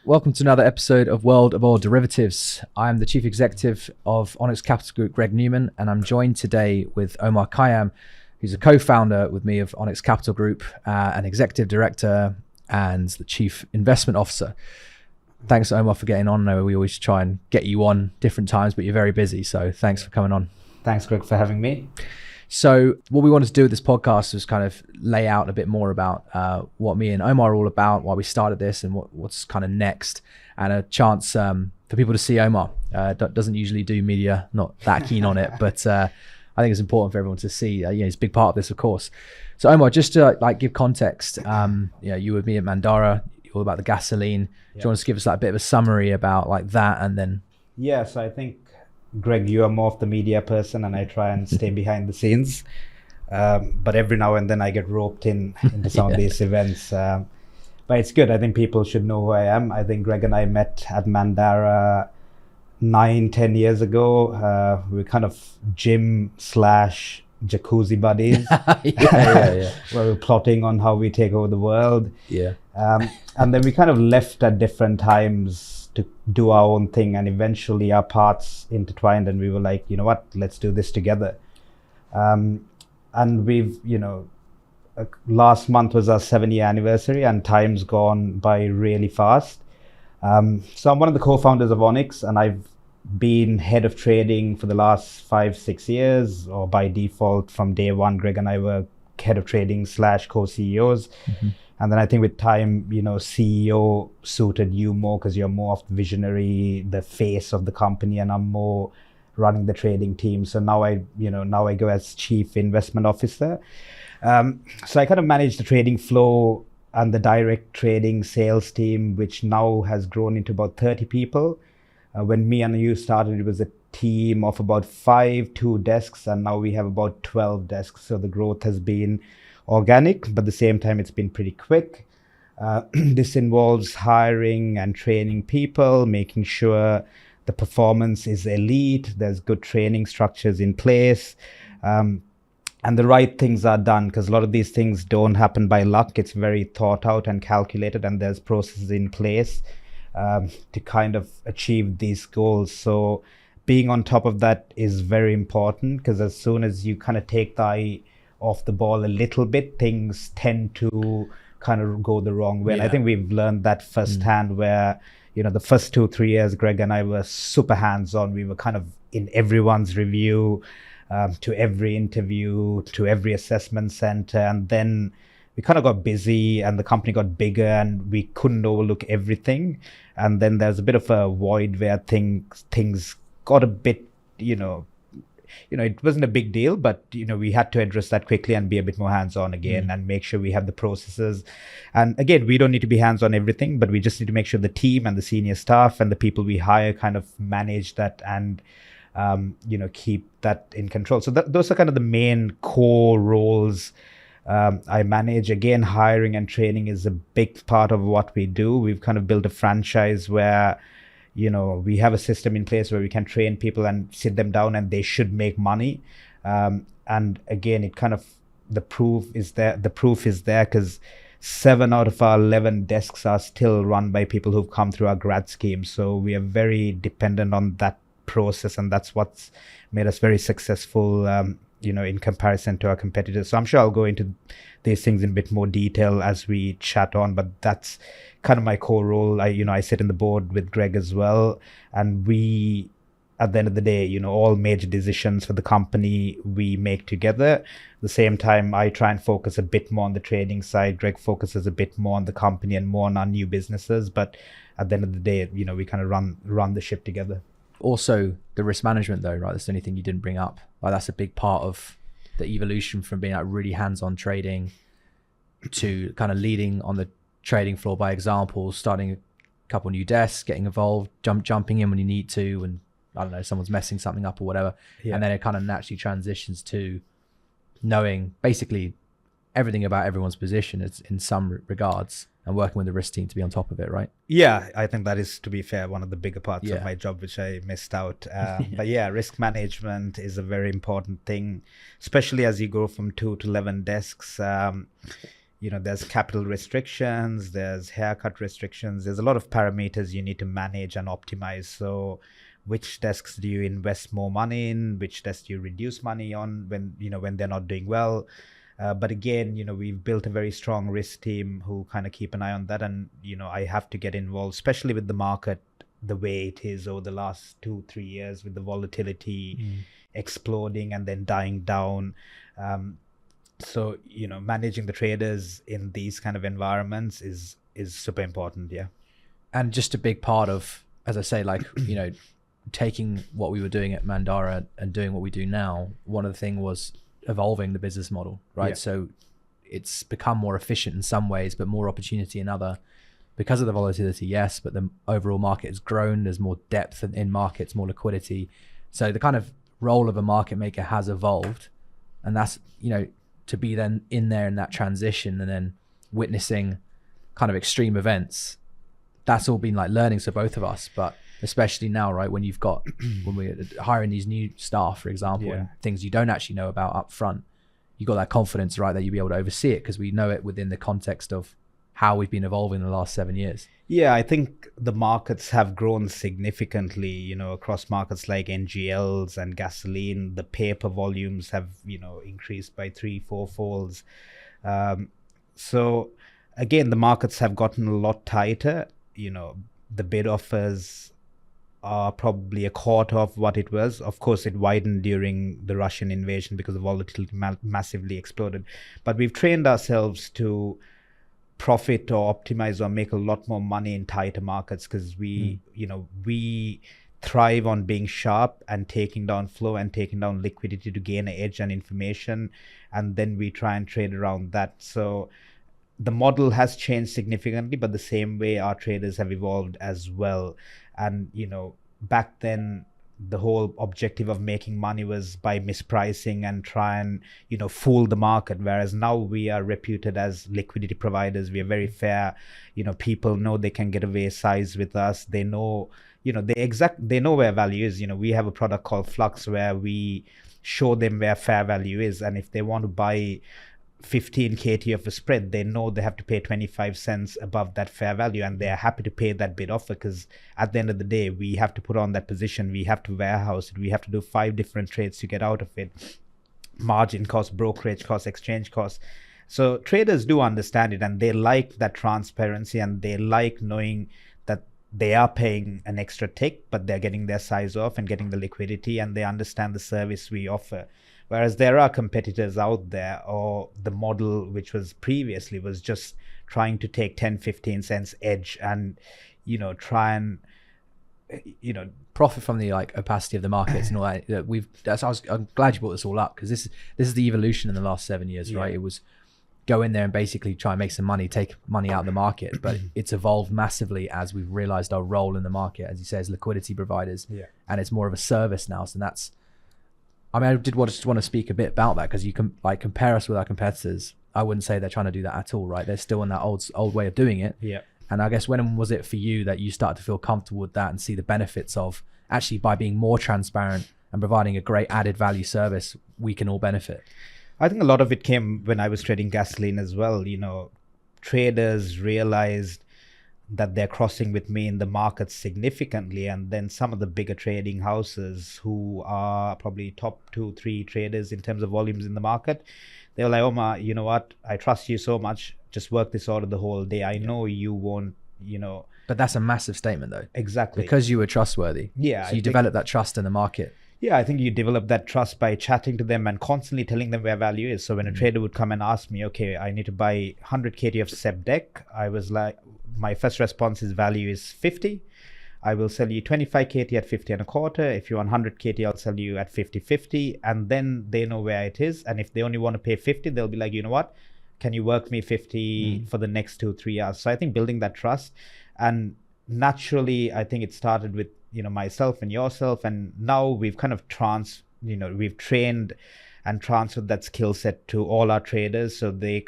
Welcome to another episode of World of Oil Derivatives. I'm the Chief Executive of Onyx Capital Group, Greg Newman, and I'm joined today with Omar Kaayam, who's a co-founder with me of Onyx Capital Group, an Executive Director and the Chief Investment Officer. Thanks, Omar, for getting on. I know we always try and get you on different times, but you're very busy, so thanks for coming on. Thanks, Greg, for having me. So what we wanted to do with this podcast was kind of lay out a bit more about what me and Omar are all about, why we started this, and what's kind of next, and a chance for people to see Omar. Doesn't usually do media, not that keen on it, but I think it's important for everyone to see. He's a big part of this, of course. So Omar, just to give context, you with me at Mandara, all about the gasoline. Do you want to give us a bit of a summary about that, and then? Yes, I think, Greg, you are more of the media person, and I try and stay behind the scenes. But every now and then I get roped into some of these events. But it's good. I think people should know who I am. I think Greg and I met at Mandara 9-10 years ago. We were kind of gym / jacuzzi buddies. Where we were plotting on how we take over the world. And then we kind of left at different times to do our own thing, and eventually our paths intertwined, and we were like, you know what, let's do this together. And we've, last month was our 7-year anniversary, and time's gone by really fast. So I'm one of the co-founders of Onyx, and I've been head of trading for the last 5-6 years, or by default from day one. Greg and I were head of trading / co-CEOs. Mm-hmm. And then I think with time, CEO suited you more because you're more of the visionary, the face of the company, and I'm more running the trading team. So now I go as Chief Investment Officer. So I kind of manage the trading flow and the direct trading sales team, which now has grown into about 30 people. When me and you started, it was a team of about 2 desks, and now we have about 12 desks. So the growth has been organic, but at the same time, it's been pretty quick. This involves hiring and training people, making sure the performance is elite, there's good training structures in place, and the right things are done, because a lot of these things don't happen by luck. It's very thought out and calculated, and there's processes in place to kind of achieve these goals. So being on top of that is very important, because as soon as you kind of take the eye off the ball a little bit, things tend to kind of go the wrong way. And I think we've learned that firsthand, where, the first 2-3 years, Greg and I were super hands-on. We were kind of in everyone's review, to every interview, to every assessment center. And then we kind of got busy, and the company got bigger, and we couldn't overlook everything. And then there's a bit of a void where things got a bit, it wasn't a big deal, but we had to address that quickly and be a bit more hands-on again, and make sure we have the processes. And again, we don't need to be hands-on everything, but we just need to make sure the team and the senior staff and the people we hire kind of manage that and keep that in control. So those are kind of the main core roles I manage. Again, hiring and training is a big part of what we do. We've kind of built a franchise where we have a system in place where we can train people and sit them down, and they should make money. And again, it kind of, the proof is there because 7 out of our 11 desks are still run by people who've come through our grad scheme. So we are very dependent on that process, and that's what's made us very successful, in comparison to our competitors. So I'm sure I'll go into these things in a bit more detail as we chat on, but that's kind of my core role. I sit in the board with Greg as well, and we, at the end of the day, all major decisions for the company we make together. At the same time, I try and focus a bit more on the trading side. Greg focuses a bit more on the company and more on our new businesses, but at the end of the day, we kind of run the ship together. Also, the risk management, though, right? That's the only thing you didn't bring up. That's a big part of the evolution from being really hands-on trading to kind of leading on the trading floor by example, starting a couple new desks, getting involved, jumping in when you need to, and I don't know, someone's messing something up or whatever. And then it kind of naturally transitions to knowing basically everything about everyone's position in some regards, and working with the risk team to be on top of it, right? Yeah, I think that is, to be fair, one of the bigger parts of my job, which I missed out. But risk management is a very important thing, especially as you go from 2 to 11 desks. there's capital restrictions, there's haircut restrictions, there's a lot of parameters you need to manage and optimize. So which desks do you invest more money in, which desks do you reduce money on when they're not doing well? But again, we've built a very strong risk team who kind of keep an eye on that. And, I have to get involved, especially with the market the way it is over the last 2-3 years, with the volatility exploding and then dying down. So, managing the traders in these kind of environments is super important. Yeah. And just a big part of, as I say, like, taking what we were doing at Mandara and doing what we do now, one of the things was evolving the business model, right? Yeah. So it's become more efficient in some ways, but more opportunity in other, because of the volatility, yes, but the overall market has grown. There's more depth in markets, more liquidity. So the kind of role of a market maker has evolved, and that's, to be then in there in that transition and then witnessing kind of extreme events, that's all been like learning for both of us. But especially now, right, when we're hiring these new staff, for example, and things you don't actually know about up front, you got that confidence, right, that you'll be able to oversee it because we know it within the context of how we've been evolving in the last 7 years. Yeah, I think the markets have grown significantly, across markets like NGLs and gasoline. The paper volumes have, increased by 3-4 folds. So again, the markets have gotten a lot tighter. The bid offers are probably a quarter of what it was. Of course, it widened during the Russian invasion because the volatility massively exploded. But we've trained ourselves to profit or optimize or make a lot more money in tighter markets because we thrive on being sharp and taking down flow and taking down liquidity to gain an edge and information, and then we try and trade around that. So the model has changed significantly, but the same way our traders have evolved as well. And back then the whole objective of making money was by mispricing and try and fool the market, whereas now we are reputed as liquidity providers. We are very fair. People know they can get away size with us. They know they know where value is. We have a product called Flux where we show them where fair value is, and if they want to buy 15 KT of a spread, they know they have to pay 25 cents above that fair value, and they're happy to pay that bid offer because at the end of the day, we have to put on that position, we have to warehouse it, we have to do 5 different trades to get out of it, margin cost, brokerage cost, exchange cost. So traders do understand it, and they like that transparency, and they like knowing that they are paying an extra tick, but they're getting their size off and getting the liquidity, and they understand the service we offer. Whereas there are competitors out there, or the model which was previously was just trying to take 10-15 cents edge and try and profit from the like opacity of the markets and all that. I'm glad you brought this all up because this is the evolution in the last 7 years, right? It was go in there and basically try and make some money, take money out of the market, but it's evolved massively as we've realized our role in the market, as you say, as liquidity providers, and it's more of a service now. So that's, I just want to speak a bit about that because you can like compare us with our competitors. I wouldn't say they're trying to do that at all, right? They're still in that old way of doing it. Yeah. And I guess when was it for you that you started to feel comfortable with that and see the benefits of actually by being more transparent and providing a great added value service, we can all benefit? I think a lot of it came when I was trading gasoline as well. Traders realized that they're crossing with me in the market significantly, and then some of the bigger trading houses who are probably top 2-3 traders in terms of volumes in the market, they were like, Omar, you know what, I trust you so much, just work this order the whole day. I know you won't, but that's a massive statement though. Exactly, because you were trustworthy. So you developed that trust in the market. I think you develop that trust by chatting to them and constantly telling them where value is. So when a trader would come and ask me, okay, I need to buy 100 KT of SEP deck, I was like, my first response is value is 50. I will sell you 25 KT at 50 and a quarter. If you want 100 KT, I'll sell you at 50.50. And then they know where it is. And if they only want to pay 50, they'll be like, you know what? Can you work me 50 for the next 2-3 hours? So I think building that trust, and naturally, I think it started with myself and yourself, and now we've kind of we've trained and transferred that skill set to all our traders, so they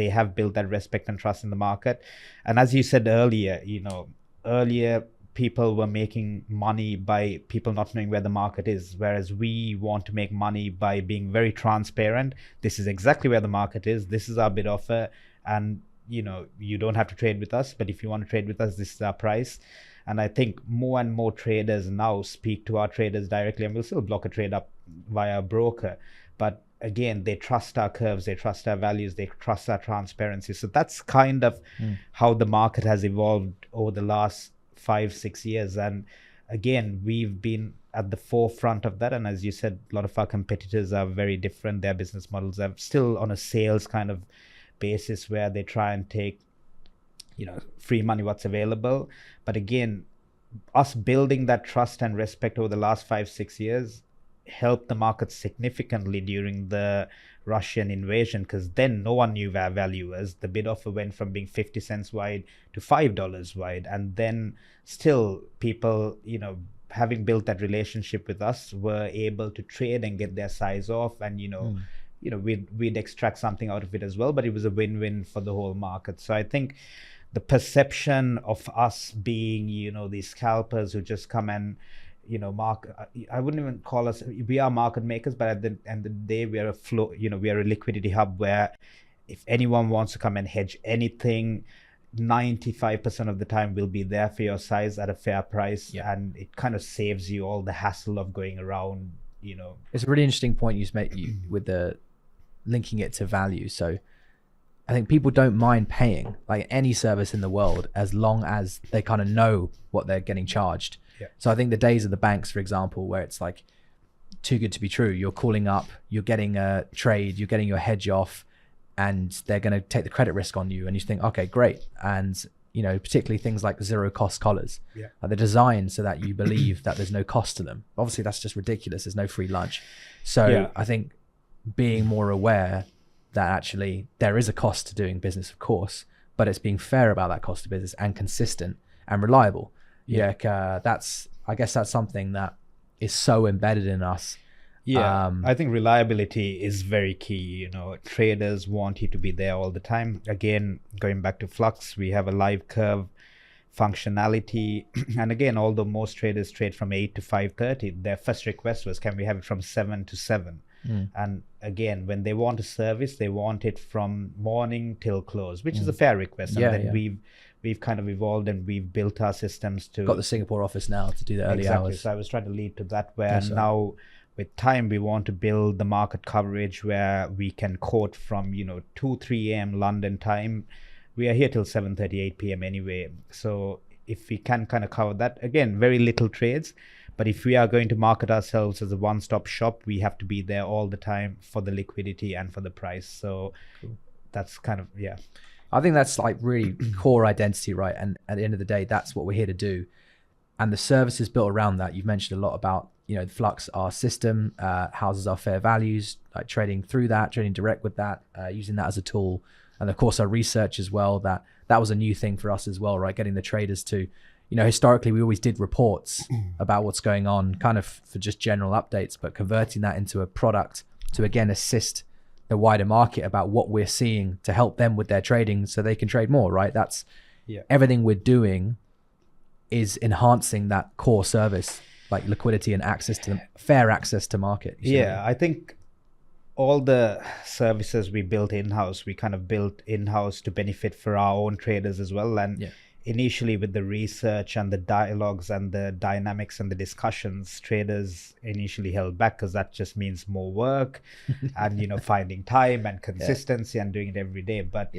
have built that respect and trust in the market. And as you said earlier, people were making money by people not knowing where the market is, whereas we want to make money by being very transparent. This is exactly where the market is, this is our bid offer, and you don't have to trade with us, but if you want to trade with us, this is our price. And I think more and more traders now speak to our traders directly, and we'll still block a trade up via a broker. But again, they trust our curves, they trust our values, they trust our transparency. So that's kind of how the market has evolved over the last 5-6 years. And again, we've been at the forefront of that. And as you said, a lot of our competitors are very different. Their business models are still on a sales kind of basis where they try and take free money what's available. But again, us building that trust and respect over the last 5-6 years helped the market significantly during the Russian invasion, because then no one knew where value was. The bid offer went from being 50 cents wide to $5 wide, and then still people having built that relationship with us were able to trade and get their size off, and we'd extract something out of it as well. But it was a win-win for the whole market. So I think the perception of us being these scalpers who just come and market, I wouldn't even call us, we are market makers, but at the end of the day, we are a flow, we are a liquidity hub where if anyone wants to come and hedge anything, 95% of the time we'll be there for your size at a fair price. And it kind of saves you all the hassle of going around. It's a really interesting point you made with the linking it to value. So I think people don't mind paying like any service in the world as long as they kind of know what they're getting charged. So I think the days of the banks, for example, where it's like too good to be true, you're calling up, you're getting a trade, you're getting your hedge off, and they're going to take the credit risk on you, and you think, okay, great. And particularly things like zero cost collars, they're designed so that you believe that there's no cost to them. Obviously that's just ridiculous, there's no free lunch. So I think being more aware that actually there is a cost to doing business, of course, but it's being fair about that cost of business and consistent and reliable. I guess that's something that is so embedded in us. I think reliability is very key. Traders want you to be there all the time. Again, going back to Flux, we have a live curve functionality. And again, although most traders trade from 8 to 5:30, their first request was, can we have it from 7 to 7? And again, when they want a service, they want it from morning till close, which is a fair request. And then we've kind of evolved and we've built our systems to... Got the Singapore office now to do the early hours. So I was trying to lead to that, where now with time, we want to build the market coverage where we can quote from, 2-3 a.m. London time. We are here till 7:38 p.m. anyway. So if we can kind of cover that, again, very little trades. But if we are going to market ourselves as a one-stop shop, we have to be there all the time for the liquidity and for the price. So that's kind of, I think that's like really core identity, right? And at the end of the day, that's what we're here to do. And the services built around that, you've mentioned a lot about, Flux, our system, houses our fair values, like trading through that, trading direct with that, using that as a tool. And of course, our research as well, that was a new thing for us as well, right? Getting the traders to, historically, we always did reports about what's going on, kind of for just general updates, but converting that into a product to, again, assist the wider market about what we're seeing to help them with their trading so they can trade more, right? That's everything we're doing is enhancing that core service, like liquidity and access to fair access to market. I think all the services we built in-house, we kind of built in-house to benefit for our own traders as well. And initially with the research and the dialogues and the dynamics and the discussions, traders initially held back because that just means more work and finding time and consistency and doing it every day. But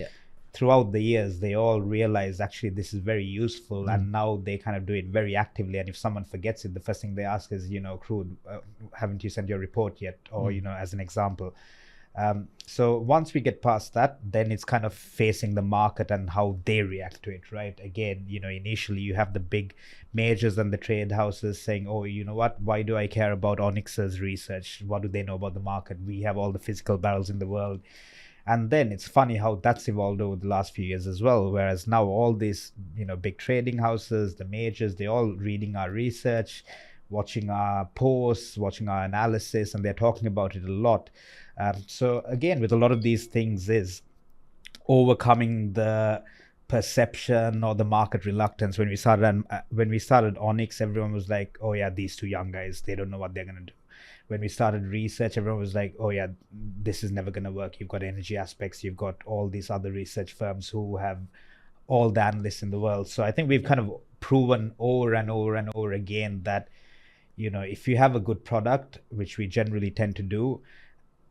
throughout the years, they all realized actually this is very useful, and now they kind of do it very actively. And if someone forgets it, the first thing they ask is, Crude, haven't you sent your report yet? Or as an example. So once we get past that, then it's kind of facing the market and how they react to it, right? Again, initially you have the big majors and the trade houses saying, oh, you know what, why do I care about Onyx's research? What do they know about the market? We have all the physical barrels in the world. And then it's funny how that's evolved over the last few years as well. Whereas now all these, big trading houses, the majors, they're all reading our research, watching our posts, watching our analysis, and they're talking about it a lot. So again, with a lot of these things is overcoming the perception or the market reluctance. When we started Onyx, everyone was like, oh yeah, these two young guys, they don't know what they're going to do. when we started research, everyone was like, oh yeah, this is never going to work. You've got energy aspects, you've got all these other research firms who have all the analysts in the world. So I think we've kind of proven over and over and over again that, if you have a good product, which we generally tend to do,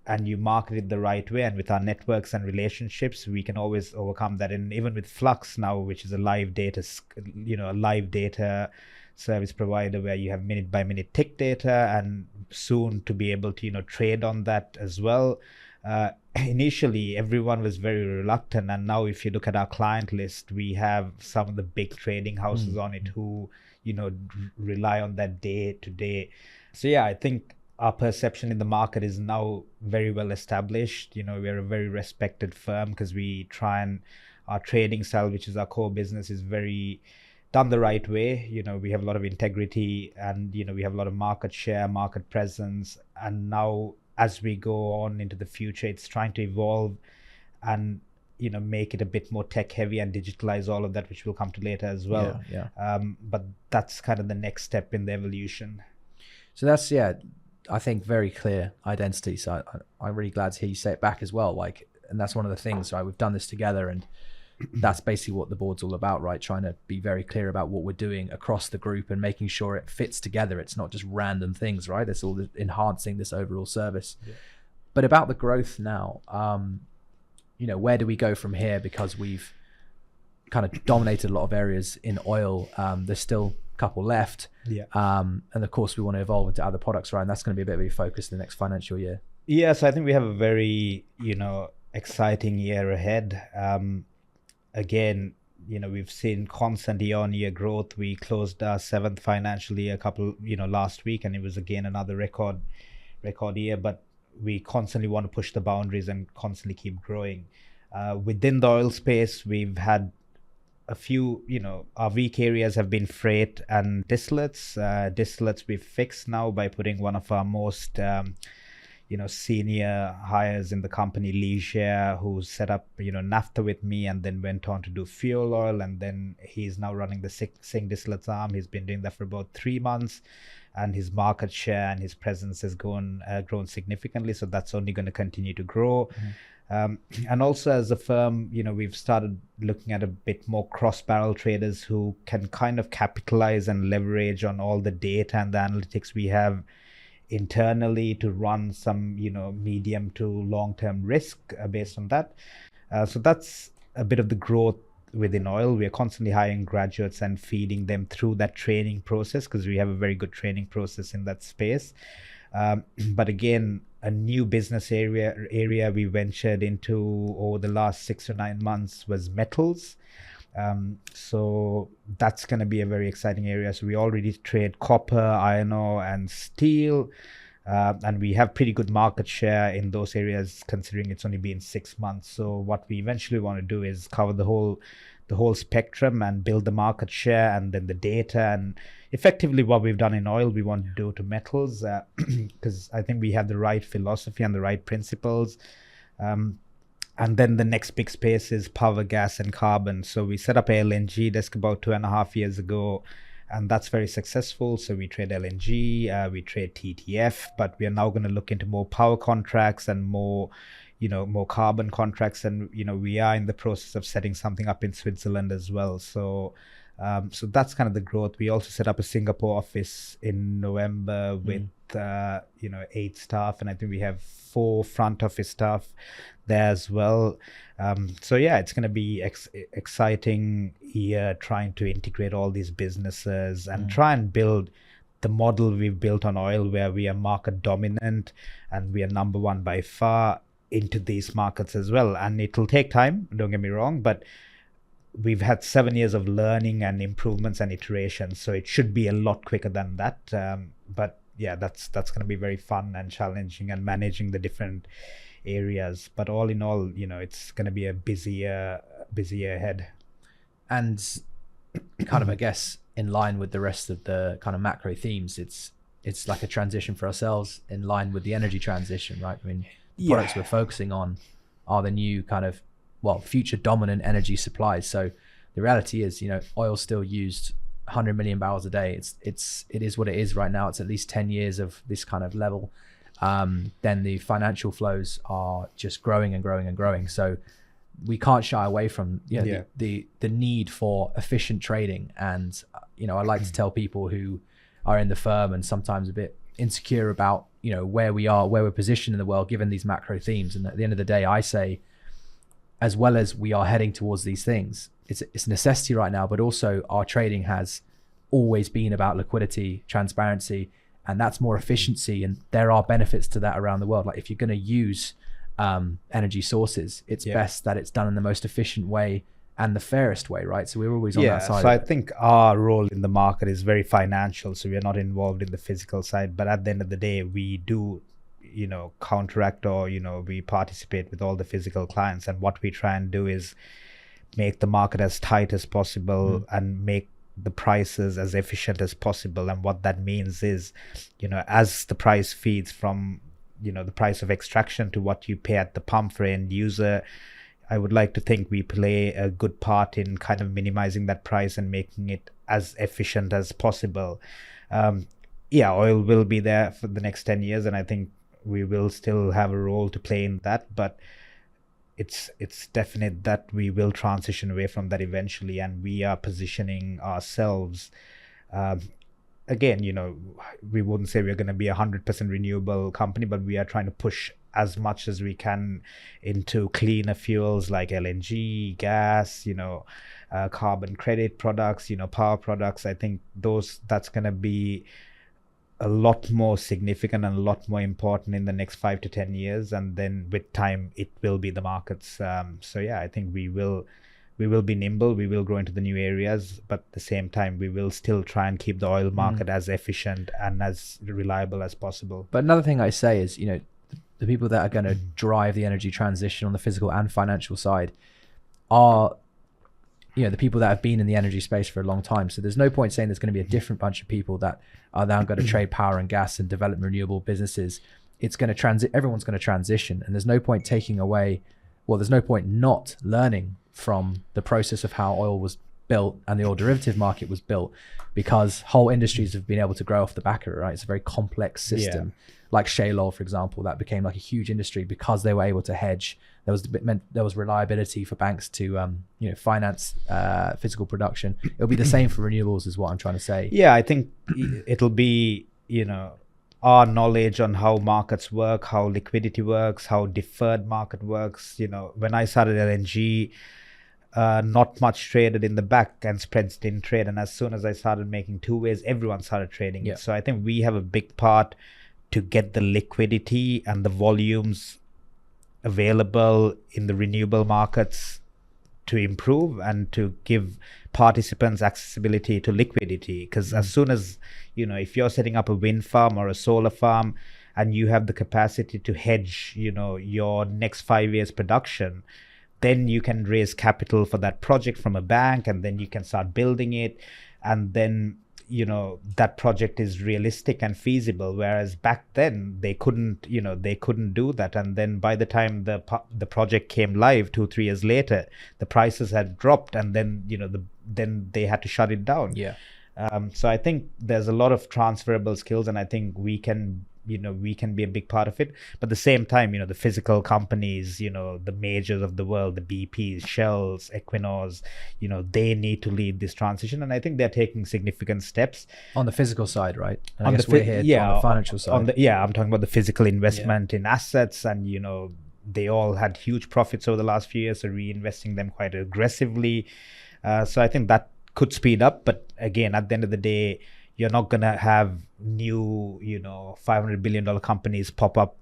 and you market it the right way, and with our networks and relationships, we can always overcome that. And even with Flux now, which is a live data service provider where you have minute by minute tick data, and soon to be able to trade on that as well. Initially everyone was very reluctant, and now if you look at our client list, we have some of the big trading houses on it who rely on that day to day. So yeah, I think our perception in the market is now very well established. We're a very respected firm because we try, and our trading style, which is our core business, is very done the right way. We have a lot of integrity, and we have a lot of market share, market presence. And now as we go on into the future, it's trying to evolve and make it a bit more tech heavy and digitalize all of that, which we'll come to later as well. But that's kind of the next step in the evolution. So that's I think very clear identity. So I'm really glad to hear you say it back as well. And that's one of the things, right? We've done this together, and that's basically what the board's all about, right? Trying to be very clear about what we're doing across the group and making sure it fits together. It's not just random things, right? It's all enhancing this overall service. Yeah. But about the growth now, where do we go from here? Because we've kind of dominated a lot of areas in oil. There's still a couple left. Yeah. And of course we want to evolve into other products, right? And that's going to be a bit of a focus in the next financial year. Yeah. So I think we have a very, exciting year ahead. Again, we've seen constant year-on-year growth. We closed our 7th financial year last week, and it was again another record year. But we constantly want to push the boundaries and constantly keep growing. Within the oil space, we've had a few, our weak areas have been freight and distillates. Distillates we've fixed now by putting one of our most senior hires in the company, Leisure, who set up, naphtha with me and then went on to do fuel oil. And then he's now running the Singh distillates arm. He's been doing that for about 3 months, and his market share and his presence has grown significantly. So that's only going to continue to grow. And also as a firm, we've started looking at a bit more cross-barrel traders who can kind of capitalize and leverage on all the data and the analytics we have internally to run some, medium to long-term risk based on that. So that's a bit of the growth within oil. We are constantly hiring graduates and feeding them through that training process, because we have a very good training process in that space. But again, a new business area we ventured into over the last 6 to 9 months was metals. So that's going to be a very exciting area. So we already trade copper, iron ore, and steel, and we have pretty good market share in those areas, considering it's only been 6 months. So what we eventually want to do is cover the whole spectrum and build the market share and then the data. And effectively what we've done in oil, we want to do to metals, because I think we have the right philosophy and the right principles. And then the next big space is power, gas, and carbon. So we set up a LNG desk about 2.5 years ago, and that's very successful. So we trade LNG, we trade TTF, but we are now going to look into more power contracts and more carbon contracts. And, we are in the process of setting something up in Switzerland as well. So that's kind of the growth. We also set up a Singapore office in November with 8 staff, and I think we have 4 front office staff there as well. So yeah, it's going to be exciting year trying to integrate all these businesses and try and build the model we've built on oil, where we are market dominant and we are number 1 by far into these markets as well. And it will take time, don't get me wrong, but we've had 7 years of learning and improvements and iterations, so it should be a lot quicker than that. But yeah, that's going to be very fun and challenging, and managing the different areas. But all in all, it's going to be a busy year ahead. And kind of, I guess, in line with the rest of the kind of macro themes, it's like a transition for ourselves in line with the energy transition, right? I mean, the products we're focusing on are the new kind of, future dominant energy supplies. So the reality is, oil's still used 100 million barrels a day, it is what it is right now. It's at least 10 years of this kind of level. Then the financial flows are just growing and growing and growing. So we can't shy away from the need for efficient trading. And I like to tell people who are in the firm and sometimes a bit insecure about where we're positioned in the world given these macro themes. And at the end of the day, I say, as well as we are heading towards these things, it's a necessity right now, but also our trading has always been about liquidity, transparency, and that's more efficiency. And there are benefits to that around the world. Like if you're going to use energy sources, it's best that it's done in the most efficient way and the fairest way, right? So we're always on that side. So I think our role in the market is very financial. So we're not involved in the physical side, but at the end of the day, we do, counteract or, we participate with all the physical clients. And what we try and do is make the market as tight as possible and make the prices as efficient as possible. And what that means is, as the price feeds from, the price of extraction to what you pay at the pump for end user, I would like to think we play a good part in kind of minimizing that price and making it as efficient as possible. Oil will be there for the next 10 years, and I think we will still have a role to play in that, but it's definite that we will transition away from that eventually, and we are positioning ourselves. Again, we wouldn't say we're going to be 100% renewable company, but we are trying to push as much as we can into cleaner fuels like LNG, gas, carbon credit products, power products. I think that's going to be a lot more significant and a lot more important in the next 5 to 10 years. And then with time, it will be the markets. I think we will be nimble. We will grow into the new areas, but at the same time, we will still try and keep the oil market as efficient and as reliable as possible. But another thing I say is, the people that are going to drive the energy transition on the physical and financial side are, the people that have been in the energy space for a long time. So there's no point saying there's going to be a different bunch of people that are now going to trade power and gas and develop renewable businesses. It's going to everyone's going to transition, and there's no point there's no point not learning from the process of how oil was built and the oil derivative market was built, because whole industries have been able to grow off the back of it, right? It's a very complex system. Like shale oil, for example, that became like a huge industry because they were able to hedge. There was reliability for banks to finance physical production. It'll be the same for renewables, is what I'm trying to say. Yeah, I think it'll be our knowledge on how markets work, how liquidity works, how deferred market works. When I started LNG, not much traded in the back and spreads didn't trade. And as soon as I started making two ways, everyone started trading it. So I think we have a big part to get the liquidity and the volumes available in the renewable markets to improve and to give participants accessibility to liquidity. Because as soon as, if you're setting up a wind farm or a solar farm and you have the capacity to hedge, your next 5 years production, then you can raise capital for that project from a bank, and then you can start building it. And then, that project is realistic and feasible. Whereas back then they couldn't do that. And then by the time the project came live 2-3 years later, the prices had dropped, and then, then they had to shut it down. So I think there's a lot of transferable skills, and I think we can be a big part of it. But at the same time, the physical companies, the majors of the world, the BPs, Shells, Equinors, they need to lead this transition. And I think they're taking significant steps. On the physical side, right? And I guess we're here on the financial side. I'm talking about the physical investment in assets, and, they all had huge profits over the last few years, so reinvesting them quite aggressively. So I think that could speed up. But again, at the end of the day, you're not going to have new, $500 billion companies pop up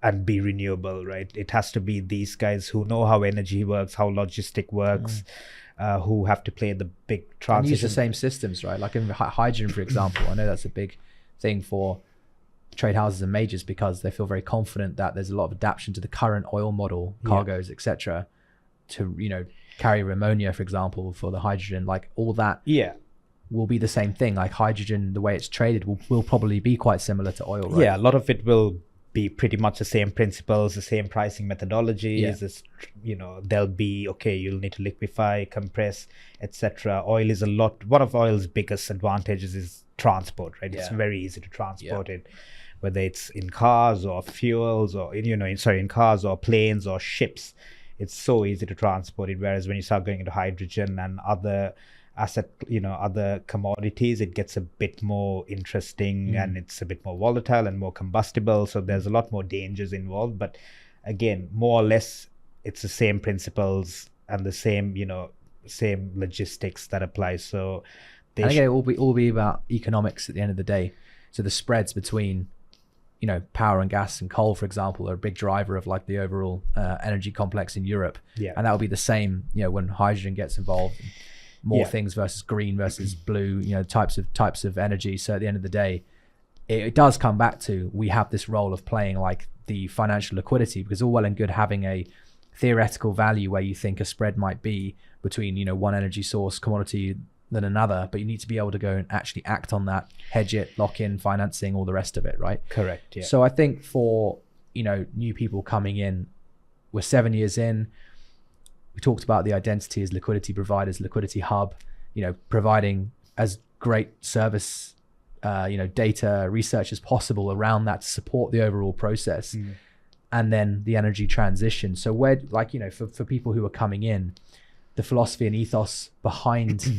and be renewable, right? It has to be these guys who know how energy works, how logistic works, who have to play the big transition. And use the same systems, right? Like in hydrogen, for example. I know that's a big thing for trade houses and majors, because they feel very confident that there's a lot of adaptation to the current oil model, cargoes, etc., to, carry ammonia, for example, for the hydrogen, like all that. Will be the same thing. Like hydrogen, the way it's traded will probably be quite similar to oil, right? Yeah, a lot of it will be pretty much the same principles, the same pricing methodologies. It's, they'll be, okay, you'll need to liquefy, compress, etc. Oil is one of oil's biggest advantages is transport, right? It's very easy to transport it, whether it's in cars or fuels or, in cars or planes or ships. It's so easy to transport it. Whereas when you start going into hydrogen and other other commodities, it gets a bit more interesting and it's a bit more volatile and more combustible. So there's a lot more dangers involved. But again, more or less, it's the same principles and the same, same logistics that apply. So and again, it will all be about economics at the end of the day. So the spreads between, power and gas and coal, for example, are a big driver of like the overall energy complex in Europe. And that will be the same, when hydrogen gets involved. More things versus green versus blue, types of energy. So at the end of the day, it does come back to, we have this role of playing like the financial liquidity, because all well and good having a theoretical value where you think a spread might be between, one energy source commodity than another, but you need to be able to go and actually act on that, hedge it, lock in financing, all the rest of it, right? Correct. Yeah. So I think for, new people coming in, we're 7 years in. We talked about the identity as liquidity providers, liquidity hub, providing as great service, data research as possible around that to support the overall process. And then the energy transition. So where, for people who are coming in, the philosophy and ethos behind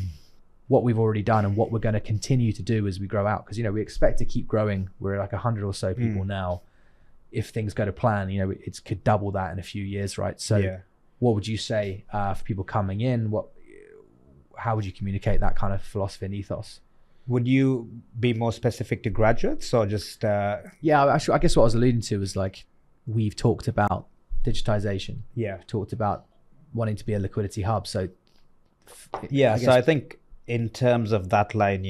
what we've already done and what we're going to continue to do as we grow out. Because, we expect to keep growing. We're like 100 or so people now. If things go to plan, it could double that in a few years, right? So what would you say for people coming in? How would you communicate that kind of philosophy and ethos? Would you be more specific to graduates or just? I guess what I was alluding to was like, we've talked about digitization. We've talked about wanting to be a liquidity hub. So I think in terms of that line,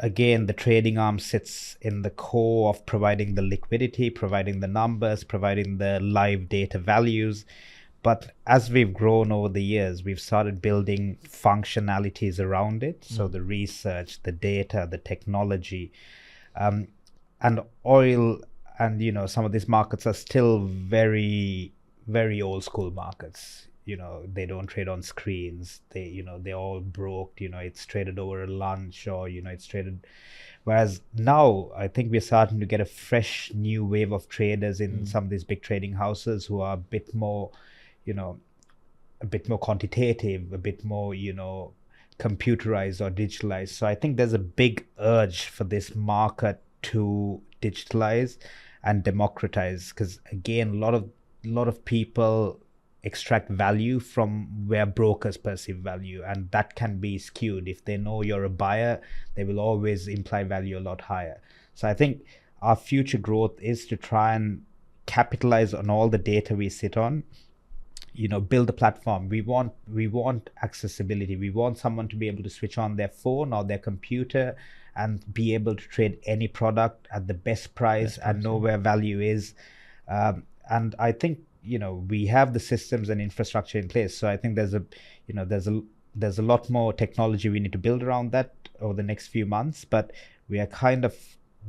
again, the trading arm sits in the core of providing the liquidity, providing the numbers, providing the live data values. But as we've grown over the years, we've started building functionalities around it. So the research, the data, the technology, and oil and, some of these markets are still very, very old school markets. They don't trade on screens. They're all broke. It's traded over a lunch or, it's traded. Whereas now I think we're starting to get a fresh new wave of traders in some of these big trading houses who are a bit more, a bit more quantitative, a bit more, computerized or digitalized. So I think there's a big urge for this market to digitalize and democratize, because again, a lot of people extract value from where brokers perceive value, and that can be skewed. If they know you're a buyer, they will always imply value a lot higher. So I think our future growth is to try and capitalize on all the data we sit on, build a platform. We want accessibility. We want someone to be able to switch on their phone or their computer and be able to trade any product at the best price and know where value is. And I think, we have the systems and infrastructure in place. So I think there's a lot more technology we need to build around that over the next few months, but we are kind of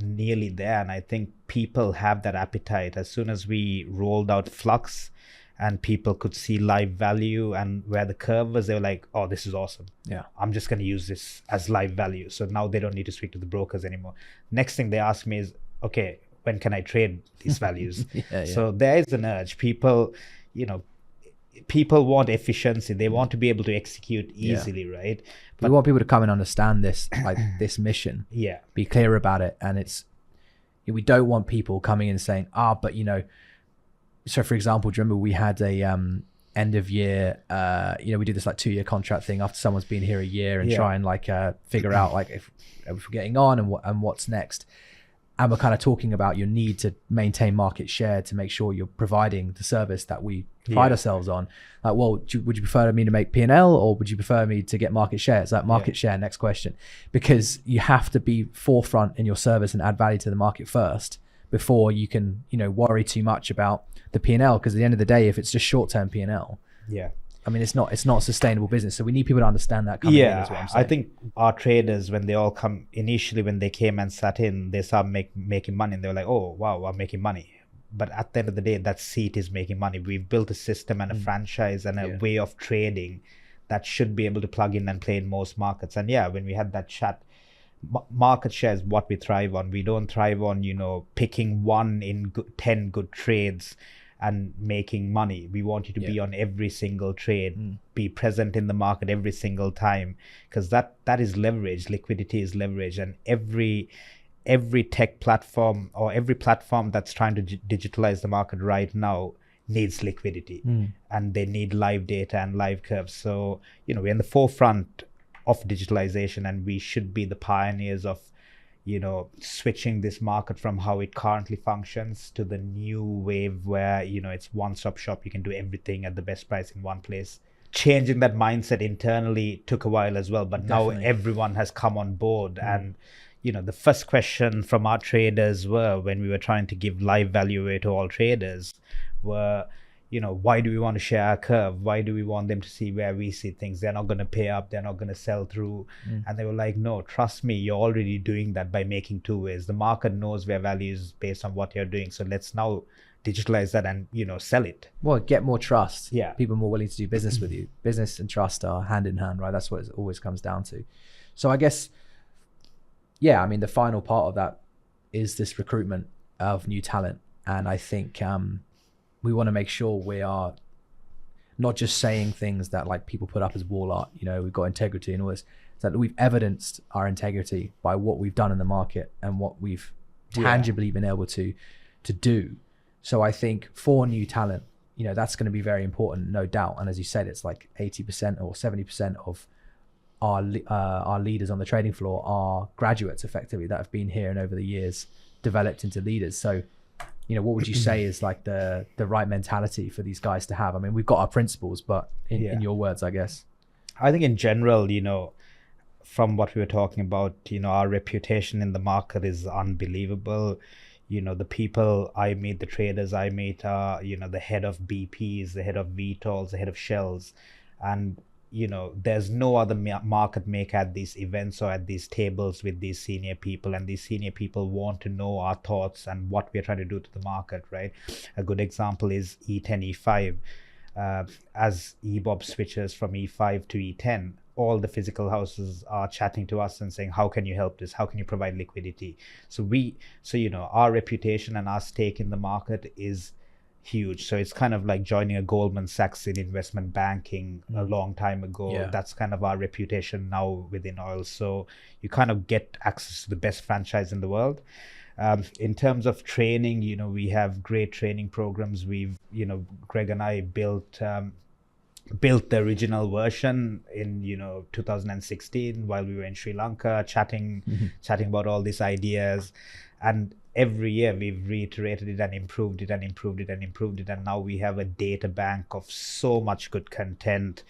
nearly there. And I think people have that appetite. As soon as we rolled out Flux and people could see live value and where the curve was, they were like, oh, this is awesome. I'm just going to use this as live value. So now they don't need to speak to the brokers anymore. Next thing they ask me is, okay, when can I trade these values? So there is an urge. People want efficiency. They want to be able to execute easily, right? But we want people to come and understand this, like this mission. Be clear about it. And we don't want people coming in saying, but so for example, do you remember we had a end of year, we do this like 2-year contract thing after someone's been here a year and try and like figure out like if we're getting on and what's next. And we're kind of talking about your need to maintain market share to make sure you're providing the service that we pride ourselves on. Like, well, would you prefer me to make P&L or would you prefer me to get market share? It's like market share, next question. Because you have to be forefront in your service and add value to the market first before you can, worry too much about the P&L. Because at the end of the day, if it's just short-term P&L, I mean, it's not a sustainable business. So we need people to understand that coming in, is what I'm saying. I think our traders, when they all come, initially when they came and sat in, they started making money and they were like, oh, wow, I'm making money. But at the end of the day, that seat is making money. We've built a system and a franchise and a way of trading that should be able to plug in and play in most markets. And yeah, when we had that chat, market share is what we thrive on. We don't thrive on, picking one in 10 good trades and making money. We want you to be on every single trade, be present in the market every single time, because that is leverage. Liquidity is leverage, and every tech platform or every platform that's trying to digitalize the market right now needs liquidity, and they need live data and live curves. So we're in the forefront of digitalization, and we should be the pioneers of switching this market from how it currently functions to the new wave where it's one-stop shop. You can do everything at the best price in one place. Changing that mindset internally took a while as well, but now everyone has come on board. And the first question from our traders were, when we were trying to give live value away to all traders, were why do we want to share our curve? Why do we want them to see where we see things? They're not going to pay up, they're not going to sell through. And they were like, no, trust me, you're already doing that by making two ways. The market knows where value is based on what you're doing, so let's now digitalize that and sell it. Well, get more trust. People more willing to do business with you. Business and trust are hand in hand, right? That's what it always comes down to. So I guess, I mean, the final part of that is this recruitment of new talent. And I think we want to make sure we are not just saying things that like people put up as wall art, we've got integrity and all this, so that we've evidenced our integrity by what we've done in the market and what we've tangibly been able to do. So I think for new talent, that's going to be very important, no doubt. And as you said, it's like 80% or 70% of our leaders on the trading floor are graduates effectively that have been here and over the years developed into leaders. So what would you say is like the right mentality for these guys to have? I mean, we've got our principles, but in your words, I guess. I think in general, from what we were talking about, our reputation in the market is unbelievable. The people I meet, the traders I meet are, the head of BPs, the head of VTOLs, the head of Shells. And there's no other market maker at these events or at these tables with these senior people, and these senior people want to know our thoughts and what we're trying to do to the market, right? A good example is E10, E5. As EBOB switches from E5 to E10, all the physical houses are chatting to us and saying, how can you help this? How can you provide liquidity? So our reputation and our stake in the market is huge. So it's kind of like joining a Goldman Sachs in investment banking a long time ago. That's kind of our reputation now within oil. So you kind of get access to the best franchise in the world. In terms of training, we have great training programs. We've, Greg and I built the original version in 2016 while we were in Sri Lanka, chatting about all these ideas. And every year we've reiterated it and improved it and improved it and improved it. And now we have a data bank of so much good content,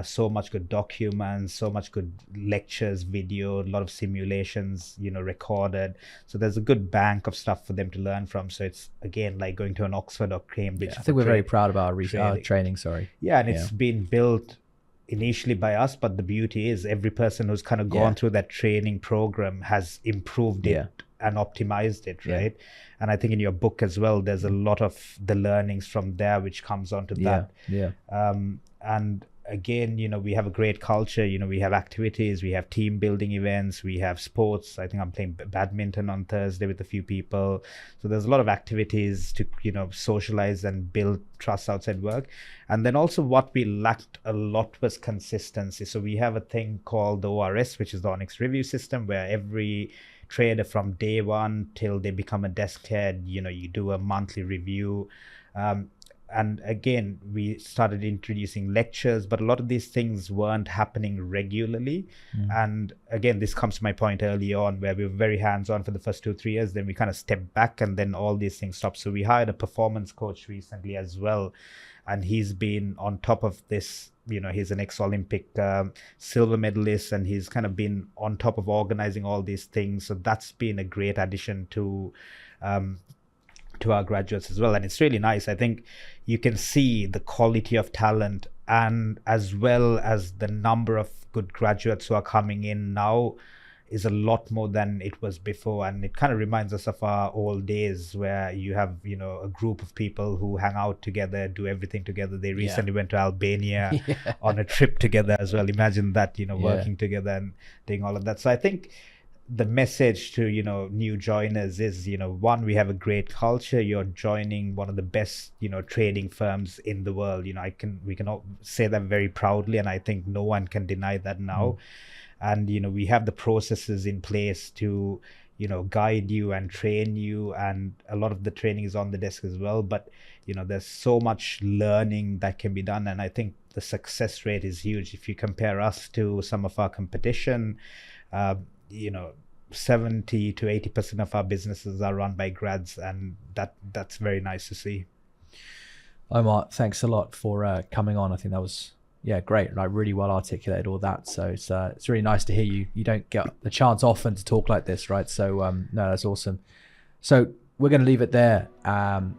so much good documents, so much good lectures, video, a lot of simulations, recorded. So there's a good bank of stuff for them to learn from. So it's, again, like going to an Oxford or Cambridge. I think we're very proud of our training. Yeah, and it's been built initially by us, but the beauty is every person who's kind of gone through that training program has improved it and optimized it, right? And I think in your book as well, there's a lot of the learnings from there which comes onto that. And again, we have a great culture. We have activities, we have team building events, we have sports. I think I'm playing badminton on Thursday with a few people. So there's a lot of activities to socialize and build trust outside work. And then also what we lacked a lot was consistency. So we have a thing called the ORS, which is the Onyx review system, where every trader from day one till they become a desk head, you do a monthly review. And again, we started introducing lectures, but a lot of these things weren't happening regularly. And again, this comes to my point early on, where we were very hands-on for the first 2-3 years. Then we kind of stepped back, and then all these things stopped. So we hired a performance coach recently as well, and he's been on top of this. He's an ex-Olympic silver medalist, and he's kind of been on top of organizing all these things. So that's been a great addition to to our graduates as well. And it's really nice. I think you can see the quality of talent, and as well as the number of good graduates who are coming in now is a lot more than it was before. And it kind of reminds us of our old days where you have, you know, a group of people who hang out together, do everything together. They recently went to Albania on a trip together as well. Imagine that, you know, working together and doing all of that. So I think the message to, you know, new joiners is, you know, one, we have a great culture. You're joining one of the best, you know, trading firms in the world. You know, we can all say that very proudly, and I think no one can deny that now. And, you know, we have the processes in place to, you know, guide you and train you, and a lot of the training is on the desk as well. But, you know, there's so much learning that can be done, and I think the success rate is huge. If you compare us to some of our competition, you know, 70 to 80% of our businesses are run by grads, and that's very nice to see. Omar, thanks a lot for coming on. I think that was great, like really well articulated all that. So it's really nice to hear you. You don't get the chance often to talk like this, right? So no, that's awesome. So we're going to leave it there.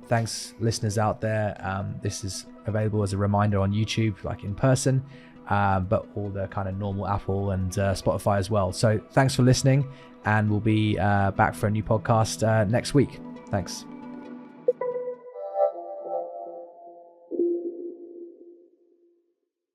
Thanks, listeners out there. This is available as a reminder on YouTube, like in person, but all the kind of normal Apple and Spotify as well. So thanks for listening, and we'll be back for a new podcast next week. Thanks.